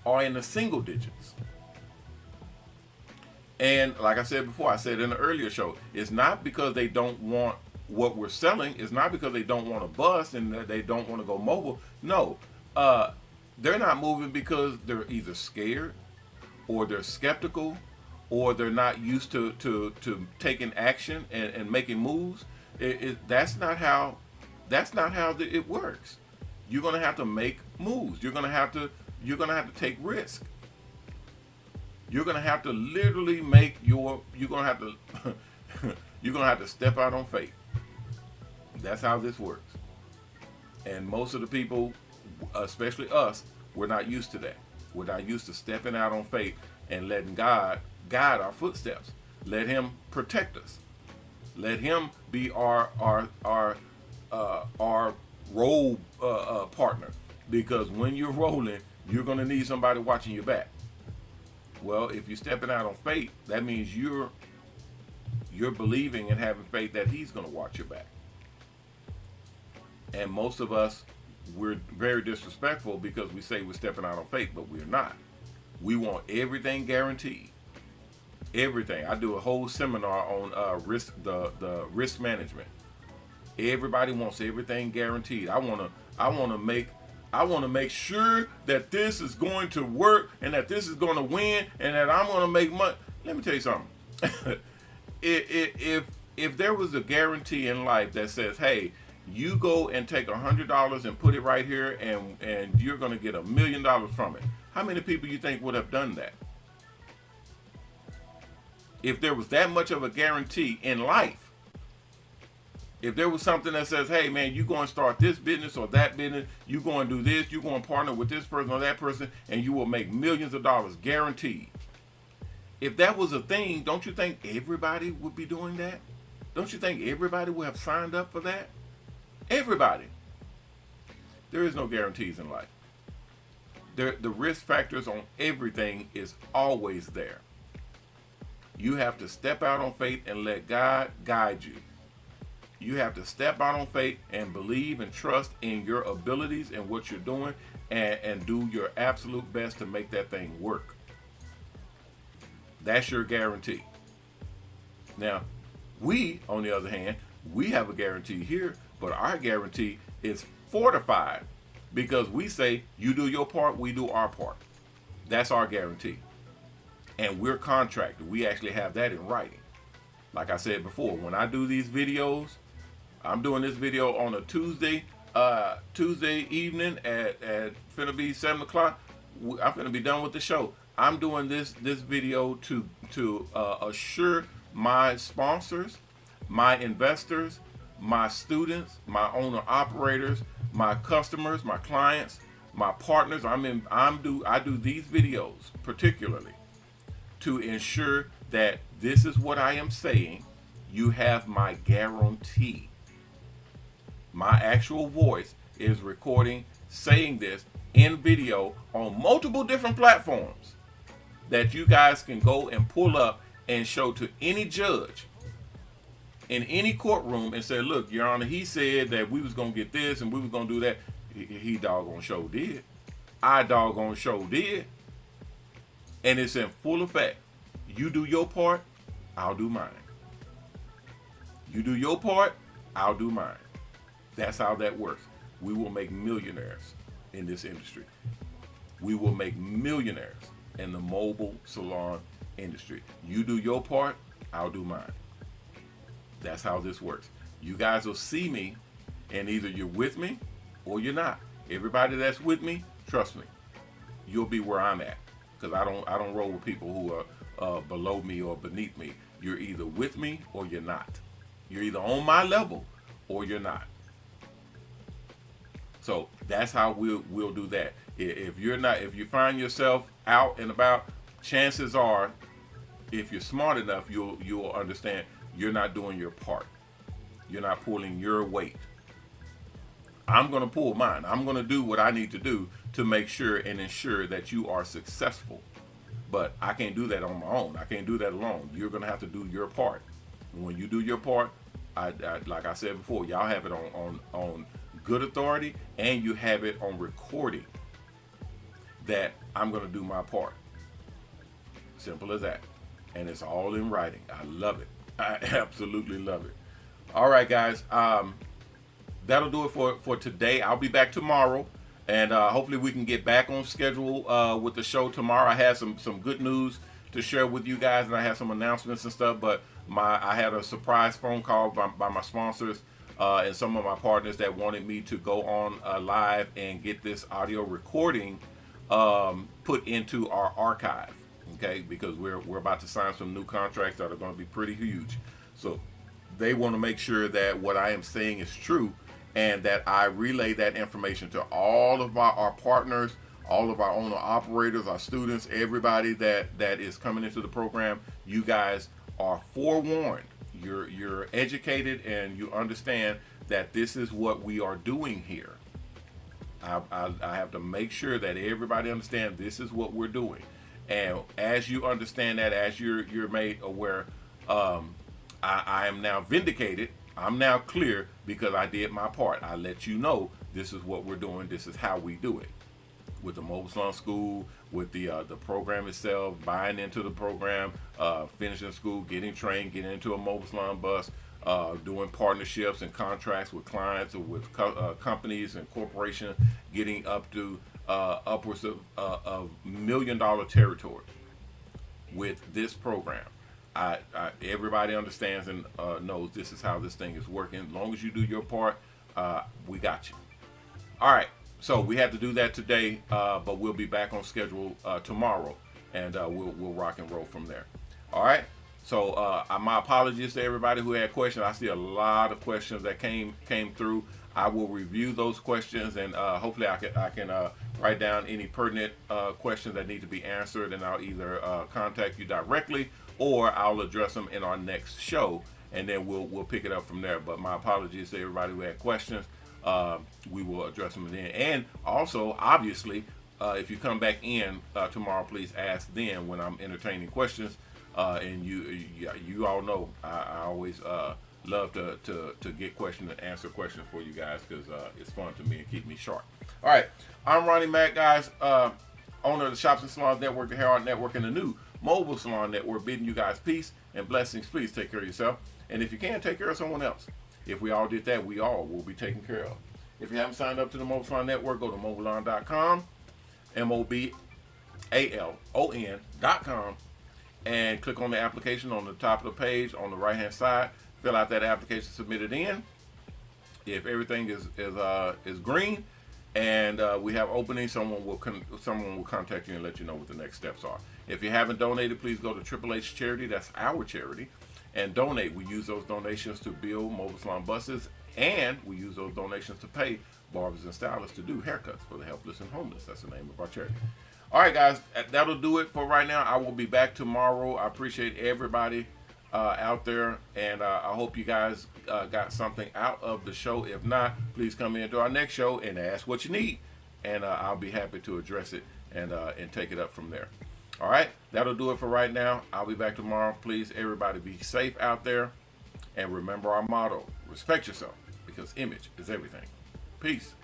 are in the single digits. And like I said before, I said in the earlier show, it's not because they don't want what we're selling. It's not because they don't want a bus and they don't want to go mobile. No, they're not moving because they're either scared, or they're skeptical, or they're not used to taking action and making moves. That's not how it works. You're gonna have to make moves. You're gonna have to take risk. You're gonna have to literally you're gonna have to step out on faith. That's how this works. And most of the people, especially us, we're not used to that. We're not used to stepping out on faith and letting God guide our footsteps. Let Him protect us. Let Him be our roll partner. Because when you're rolling, you're going to need somebody watching your back. Well, if you're stepping out on faith, that means you're believing and having faith that He's going to watch your back. And most of us, we're very disrespectful because we say we're stepping out on faith, but we're not. We want everything guaranteed. Everything. I do a whole seminar on risk, the risk management. Everybody wants everything guaranteed. I want to make sure that this is going to work and that this is going to win and that I'm going to make money. Let me tell you something. If there was a guarantee in life that says, hey, you go and take $100 and put it right here and you're going to get $1 million from it, how many people you think would have done that? If there was that much of a guarantee in life, if there was something that says, hey man, you go and start this business or that business, you go and do this, you go and partner with this person or that person, and you will make millions of dollars guaranteed. If that was a thing, don't you think everybody would be doing that? Don't you think everybody would have signed up for that? Everybody. There is no guarantees in life. The risk factors on everything is always there. You have to step out on faith and let God guide you. You have to step out on faith and believe and trust in your abilities and what you're doing, and do your absolute best to make that thing work. That's your guarantee. Now, we, on the other hand, we have a guarantee here, but our guarantee is fortified because we say, you do your part, we do our part. That's our guarantee. And we're contracted. We actually have that in writing. Like I said before, when I do these videos, I'm doing this video on a Tuesday evening at finna be 7 o'clock. I'm finna be done with the show. I'm doing this video to assure my sponsors, my investors, my students, my owner operators, my customers, my clients, my partners. I do these videos particularly to ensure that this is what I am saying. You have my guarantee. My actual voice is recording, saying this in video on multiple different platforms that you guys can go and pull up and show to any judge in any courtroom and say, look, Your Honor, he said that we was going to get this and we was going to do that. He doggone show did. I doggone show did. And it's in full effect. You do your part, I'll do mine. You do your part, I'll do mine. That's how that works. We will make millionaires in this industry. We will make millionaires in the mobile salon industry. You do your part, I'll do mine. That's how this works. You guys will see me, and either you're with me or you're not. Everybody that's with me, trust me, you'll be where I'm at. Because I don't roll with people who are below me or beneath me. You're either with me or you're not. You're either on my level or you're not. So that's how we'll do that. If you find yourself out and about, chances are, if you're smart enough, you'll understand you're not doing your part. You're not pulling your weight. I'm going to pull mine. I'm going to do what I need to do to make sure and ensure that you are successful. But I can't do that on my own. I can't do that alone. You're going to have to do your part. And when you do your part, I like I said before, y'all have it on good authority, and you have it on recording that I'm going to do my part. Simple as that. And it's all in writing. I love it. I absolutely love it. All right, guys. That'll do it for today. I'll be back tomorrow, and hopefully we can get back on schedule with the show tomorrow. I had some good news to share with you guys, and I have some announcements and stuff, but I had a surprise phone call by my sponsors and some of my partners that wanted me to go on live and get this audio recording put into our archive, okay? Because we're about to sign some new contracts that are going to be pretty huge. So they want to make sure that what I am saying is true, and that I relay that information to all of our partners, all of our owner operators, our students, everybody that is coming into the program. You guys are forewarned. You're educated, and you understand that this is what we are doing here. I have to make sure that everybody understands this is what we're doing. And as you understand that, as you're made aware, I am now vindicated. I'm now clear because I did my part. I let you know this is what we're doing. This is how we do it. With the Mobile Salon School, with the program itself, buying into the program, finishing school, getting trained, getting into a Mobile Salon bus, doing partnerships and contracts with clients or with companies and corporations, getting up to upwards of $1 million territory with this program. Everybody understands and knows this is how this thing is working. As long as you do your part, we got you. All right. So we had to do that today, but we'll be back on schedule tomorrow, and we'll rock and roll from there. All right. So my apologies to everybody who had questions. I see a lot of questions that came through. I will review those questions, and hopefully I can write down any pertinent questions that need to be answered, and I'll either contact you directly or I'll address them in our next show, and then we'll pick it up from there. But my apologies to everybody who had questions. We will address them then. And also, obviously, if you come back in tomorrow, please ask then when I'm entertaining questions. And you all know I always love to get questions and answer questions for you guys, because it's fun to me and keep me sharp. All right, I'm Ronnie Mac, guys, owner of the Shops and Salons Network, the HairArt Network, and the new Mobile Salon Network, bidding you guys peace and blessings. Please take care of yourself, and if you can, take care of someone else. If we all did that, we all will be taken care of. If you haven't signed up to the Mobile Salon Network, go to mobilesalon.com, mobalon.com, and click on the application on the top of the page on the right hand side. Fill out that application, submit it in. If everything is green and we have openings, someone will contact you and let you know what the next steps are. If you haven't donated, please go to Triple H Charity, that's our charity, and donate. We use those donations to build Mobile Salon Buses, and we use those donations to pay barbers and stylists to do haircuts for the helpless and homeless. That's the name of our charity. All right, guys, that'll do it for right now. I will be back tomorrow. I appreciate everybody out there, and I hope you guys got something out of the show. If not, please come into our next show and ask what you need, and I'll be happy to address it and take it up from there. All right, that'll do it for right now. I'll be back tomorrow. Please, everybody, be safe out there, and remember our motto: respect yourself, because image is everything. Peace.